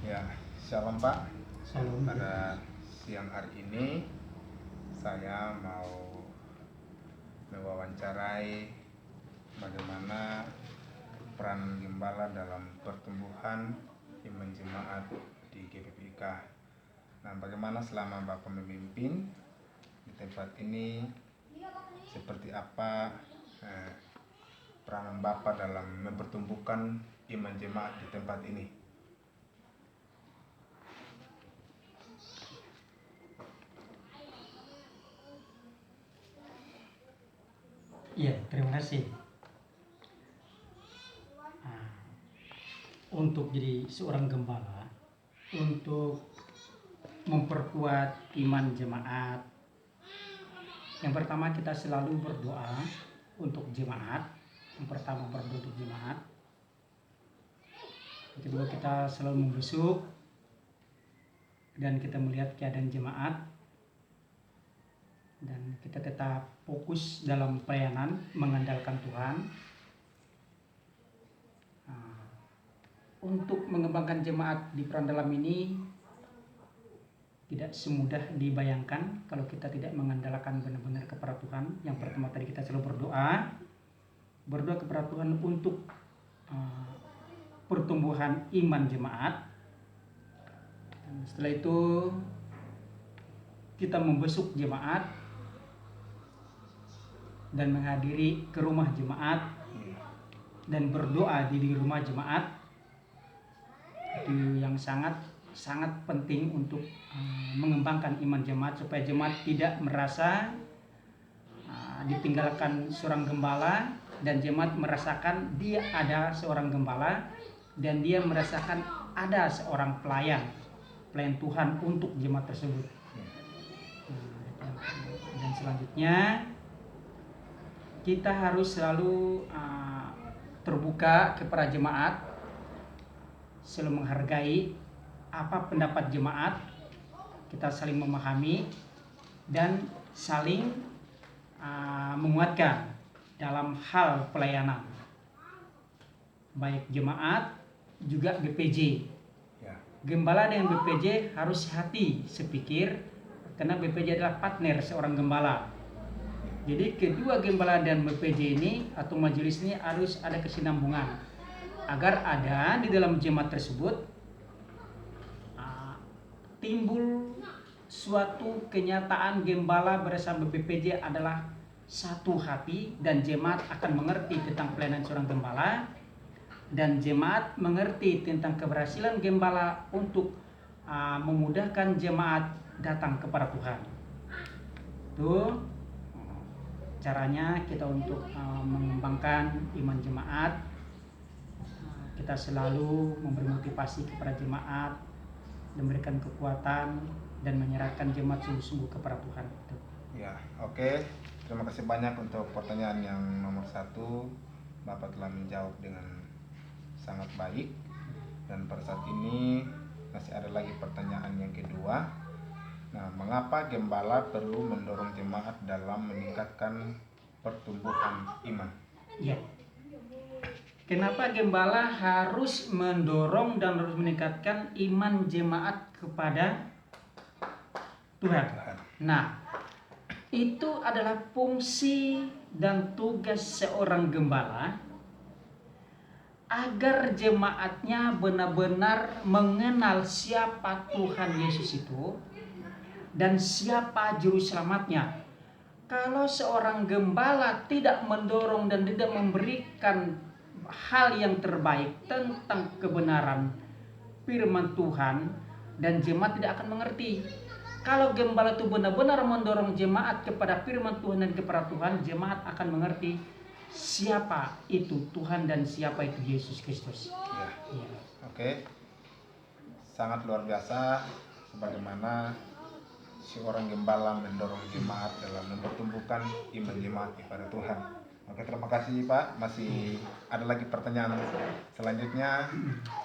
Ya, shalom Pak. Shalom. Pada siang hari ini saya mau mewawancarai bagaimana peran gembala dalam pertumbuhan iman jemaat di GPPIK. Nah, bagaimana selama Bapak memimpin di tempat ini, seperti apa peranan Bapak dalam mempertumbuhkan iman jemaat di tempat ini? Iya, terima kasih. Untuk jadi seorang gembala, untuk memperkuat iman jemaat, yang pertama kita selalu berdoa untuk jemaat. Yang pertama berdoa untuk jemaat. Yang kedua kita selalu membesuk dan kita melihat keadaan jemaat. Dan kita tetap fokus dalam pelayanan mengandalkan Tuhan. Untuk mengembangkan jemaat di perandalam ini tidak semudah dibayangkan kalau kita tidak mengandalkan benar-benar kepada Tuhan. Yang pertama tadi kita selalu berdoa kepada Tuhan untuk pertumbuhan iman jemaat. Dan setelah itu kita membesuk jemaat dan menghadiri ke rumah jemaat dan berdoa di rumah jemaat. Itu yang sangat penting untuk mengembangkan iman jemaat, supaya jemaat tidak merasa ditinggalkan seorang gembala, dan jemaat merasakan dia ada seorang gembala dan dia merasakan ada seorang pelayan Tuhan untuk jemaat tersebut. Dan selanjutnya kita harus selalu terbuka kepada jemaat, selalu menghargai apa pendapat jemaat, kita saling memahami dan saling menguatkan dalam hal pelayanan, baik jemaat juga BPJ. Gembala dengan BPJ harus hati sepikir, karena BPJ adalah partner seorang gembala. Jadi kedua gembala dan BPJ ini atau majelis ini harus ada kesinambungan, agar ada di dalam jemaat tersebut timbul suatu kenyataan gembala bersama BPJ adalah satu hati, dan jemaat akan mengerti tentang pelayanan seorang gembala, dan jemaat mengerti tentang keberhasilan gembala untuk memudahkan jemaat datang kepada Tuhan. Itu caranya kita untuk mengembangkan iman jemaat. Kita selalu memberi motivasi kepada jemaat, memberikan kekuatan dan menyerahkan jemaat sungguh-sungguh kepada Tuhan. Ya, oke. Terima kasih banyak untuk pertanyaan yang nomor 1. Bapak telah menjawab dengan sangat baik. Dan pada saat ini masih ada lagi pertanyaan yang kedua. Nah, mengapa gembala perlu mendorong jemaat dalam meningkatkan pertumbuhan iman? Ya. Kenapa gembala harus mendorong dan harus meningkatkan iman jemaat kepada Tuhan? Nah, itu adalah fungsi dan tugas seorang gembala, agar jemaatnya benar-benar mengenal siapa Tuhan Yesus itu dan siapa juru selamatnya. Kalau seorang gembala tidak mendorong dan tidak memberikan hal yang terbaik tentang kebenaran firman Tuhan, dan jemaat tidak akan mengerti. Kalau gembala itu benar-benar mendorong jemaat kepada firman Tuhan dan kepada Tuhan, jemaat akan mengerti siapa itu Tuhan dan siapa itu Yesus Kristus. Ya. Oke. Sangat luar biasa sebagaimana seorang gembala mendorong jemaat dalam mempertumbuhkan iman jemaat kepada Tuhan. Oke, terima kasih Pak. Masih ada lagi pertanyaan selanjutnya.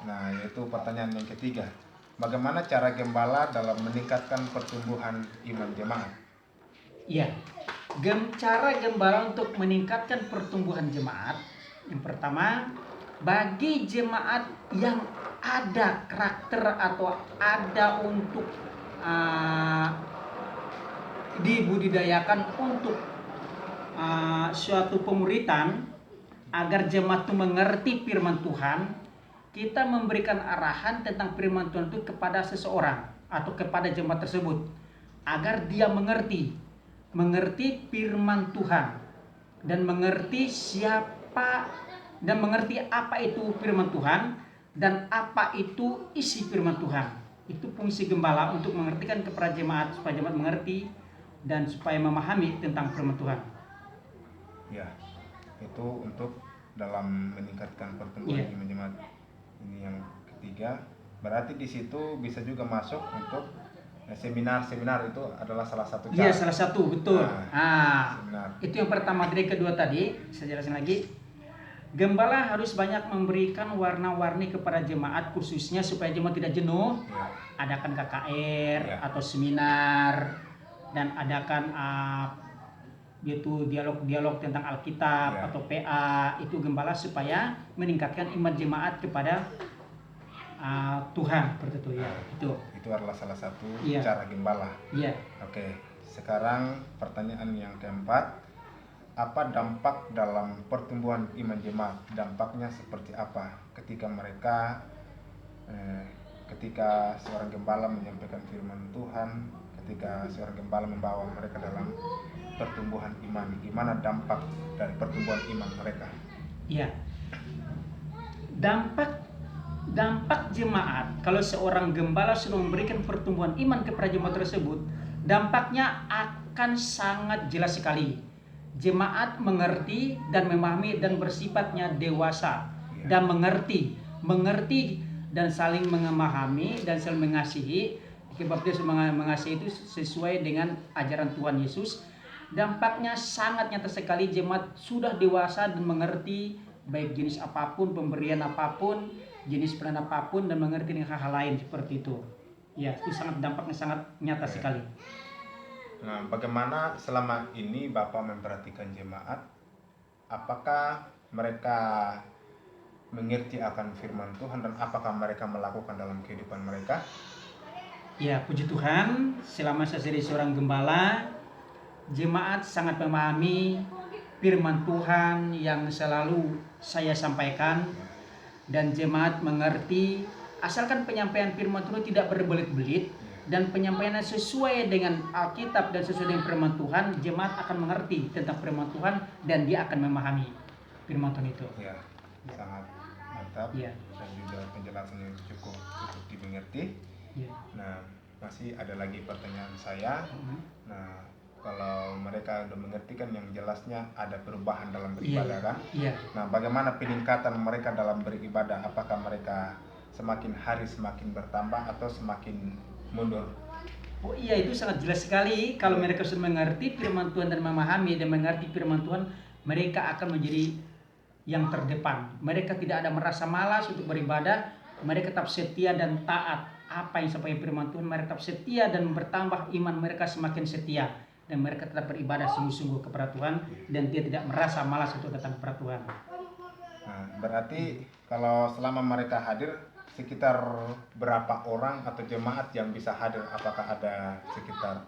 Nah, yaitu pertanyaan yang ketiga. Bagaimana cara gembala dalam meningkatkan pertumbuhan iman jemaat? Iya. Cara gembala untuk meningkatkan pertumbuhan jemaat, yang pertama, bagi jemaat yang ada karakter atau ada untuk dibudidayakan untuk suatu pemuritan agar jemaat itu mengerti firman Tuhan. Kita memberikan arahan tentang firman Tuhan itu kepada seseorang atau kepada jemaat tersebut agar dia mengerti firman Tuhan dan mengerti siapa dan mengerti apa itu firman Tuhan dan apa itu isi firman Tuhan. Itu fungsi gembala, untuk mengertikan kepada jemaat supaya jemaat mengerti dan supaya memahami tentang firman Tuhan. Ya, itu untuk dalam meningkatkan pertumbuhan iman jemaat. Ini yang ketiga. Berarti di situ bisa juga masuk untuk seminar itu adalah salah satu cara. Iya, salah satu, betul. Seminar. Itu yang pertama. Dari kedua tadi, saya jelasin lagi. Gembala harus banyak memberikan warna-warni kepada jemaat, khususnya supaya jemaat tidak jenuh. Ya. Adakan KKR atau seminar, dan adakan yaitu dialog-dialog tentang Alkitab atau PA. Itu gembala supaya meningkatkan iman jemaat kepada Tuhan, seperti itu ya. Itu adalah salah satu Iya. cara gembala. Iya. Oke, sekarang pertanyaan yang keempat. Apa dampak dalam pertumbuhan iman jemaat? Dampaknya seperti apa ketika mereka ketika seorang gembala menyampaikan firman Tuhan, ketika seorang gembala membawa mereka dalam pertumbuhan iman? Gimana dampak dari pertumbuhan iman mereka? Iya. Dampak jemaat, kalau seorang gembala sudah memberikan pertumbuhan iman kepada jemaat tersebut, dampaknya akan sangat jelas sekali. Jemaat mengerti dan memahami dan bersifatnya dewasa dan mengerti dan saling memahami dan saling mengasihi. Sebab dia mengasihi itu sesuai dengan ajaran Tuhan Yesus. Dampaknya sangat nyata sekali. Jemaat sudah dewasa dan mengerti baik jenis apapun, pemberian apapun, jenis pelayanan apapun, dan mengerti dengan hal-hal lain seperti itu. Ya, itu dampaknya sangat nyata sekali. Nah, bagaimana selama ini Bapak memperhatikan jemaat? Apakah mereka mengerti akan firman Tuhan dan apakah mereka melakukan dalam kehidupan mereka? Ya, puji Tuhan, selama saya jadi seorang gembala, jemaat sangat memahami firman Tuhan yang selalu saya sampaikan, dan jemaat mengerti asalkan penyampaian firman Tuhan tidak berbelit-belit dan penyampaiannya sesuai dengan Alkitab dan sesuai dengan firman Tuhan. Jemaat akan mengerti tentang firman Tuhan dan dia akan memahami firman Tuhan itu. Ya, sangat mantap. Ya. Dan juga penjelasannya cukup dimengerti. Ya. Nah, masih ada lagi pertanyaan saya. Nah, kalau mereka sudah mengerti kan yang jelasnya ada perubahan dalam beribadah kan? Iya. Nah, bagaimana peningkatan mereka dalam beribadah? Apakah mereka semakin hari semakin bertambah atau semakin mundur? Oh iya, itu sangat jelas sekali. Kalau mereka sudah mengerti firman Tuhan dan memahami dan mengerti firman Tuhan, mereka akan menjadi yang terdepan. Mereka tidak ada merasa malas untuk beribadah. Mereka tetap setia dan taat apa yang disampaikan firman Tuhan. Mereka tetap setia dan bertambah iman mereka semakin setia. Dan mereka tetap beribadah sungguh-sungguh kepada Tuhan. Dan dia tidak merasa malas untuk datang kepada Tuhan. Nah, berarti kalau selama mereka hadir, sekitar berapa orang atau jemaat yang bisa hadir? Apakah ada sekitar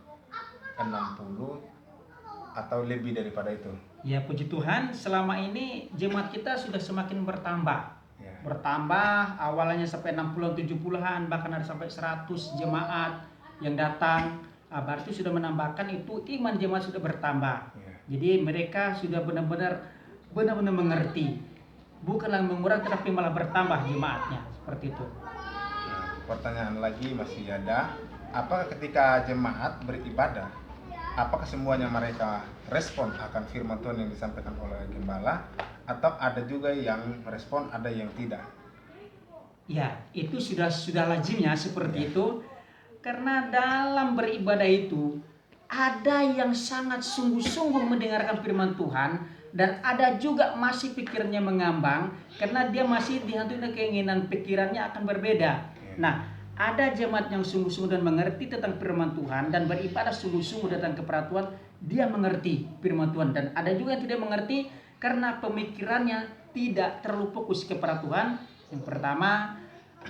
60 atau lebih daripada itu? Ya, puji Tuhan, selama ini jemaat kita sudah semakin bertambah. Ya. Bertambah, awalnya sampai 60-an, 70-an, bahkan ada sampai 100 jemaat yang datang. Berarti sudah menambahkan itu iman jemaat sudah bertambah. Ya. Jadi mereka sudah benar-benar mengerti. Bukanlah mengurang tetapi malah bertambah jemaatnya. Seperti itu. Nah, pertanyaan lagi masih ada. Apakah ketika jemaat beribadah, apakah semuanya mereka respon akan firman Tuhan yang disampaikan oleh gembala, atau ada juga yang respon, ada yang tidak? Ya, itu sudah lazimnya seperti itu. Karena dalam beribadah itu ada yang sangat sungguh-sungguh mendengarkan firman Tuhan, dan ada juga masih pikirnya mengambang karena dia masih dihantui dengan keinginan pikirannya akan berbeda. Nah, ada jemaat yang sungguh-sungguh dan mengerti tentang firman Tuhan dan beribadah sungguh-sungguh datang kepada Tuhan, dia mengerti firman Tuhan. Dan ada juga yang tidak mengerti karena pemikirannya tidak terlalu fokus kepada Tuhan. Yang pertama,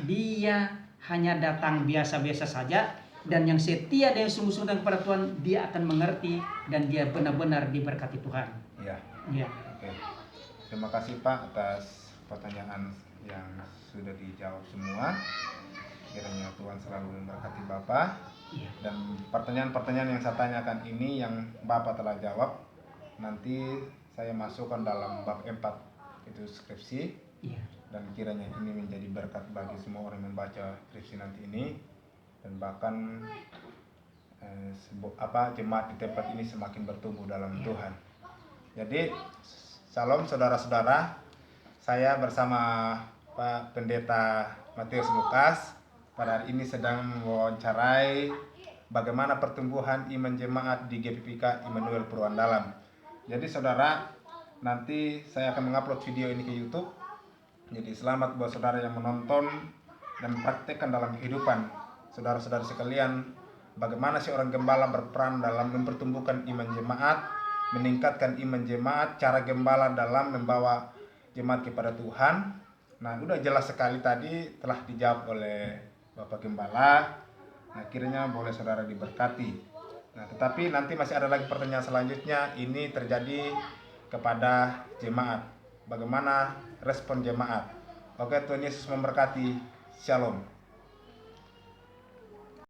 dia hanya datang biasa-biasa saja, dan yang setia dan sungguh-sungguh kepada Tuhan, dia akan mengerti dan dia benar-benar diberkati Tuhan. Ya. Ya. Oke. Terima kasih Pak atas pertanyaan yang sudah dijawab semua. Kiranya Tuhan selalu memberkati Bapak. Iya. Dan pertanyaan-pertanyaan yang saya tanyakan ini yang Bapak telah jawab, nanti saya masukkan dalam bab 4 itu skripsi. Iya. Dan kiranya ini menjadi berkat bagi semua orang yang membaca skripsi nanti ini, dan bahkan jemaat di tempat ini semakin bertumbuh dalam Tuhan. Jadi salam saudara-saudara, saya bersama Pak Pendeta Matius Lukas pada hari ini sedang mewawancarai bagaimana pertumbuhan iman jemaat di GPPK Immanuel Purwandalam. Jadi saudara, nanti saya akan mengupload video ini ke YouTube. Jadi selamat buat saudara yang menonton dan praktekkan dalam kehidupan saudara-saudara sekalian, bagaimana si orang gembala berperan dalam mempertumbuhkan iman jemaat, meningkatkan iman jemaat, cara gembala dalam membawa jemaat kepada Tuhan. Nah, udah jelas sekali tadi telah dijawab oleh Bapak Gembala. Nah, kiranya boleh saudara diberkati. Nah, tetapi nanti masih ada lagi pertanyaan selanjutnya. Ini terjadi kepada jemaat. Bagaimana respon jemaat? Oke, Tuhan Yesus memberkati. Shalom.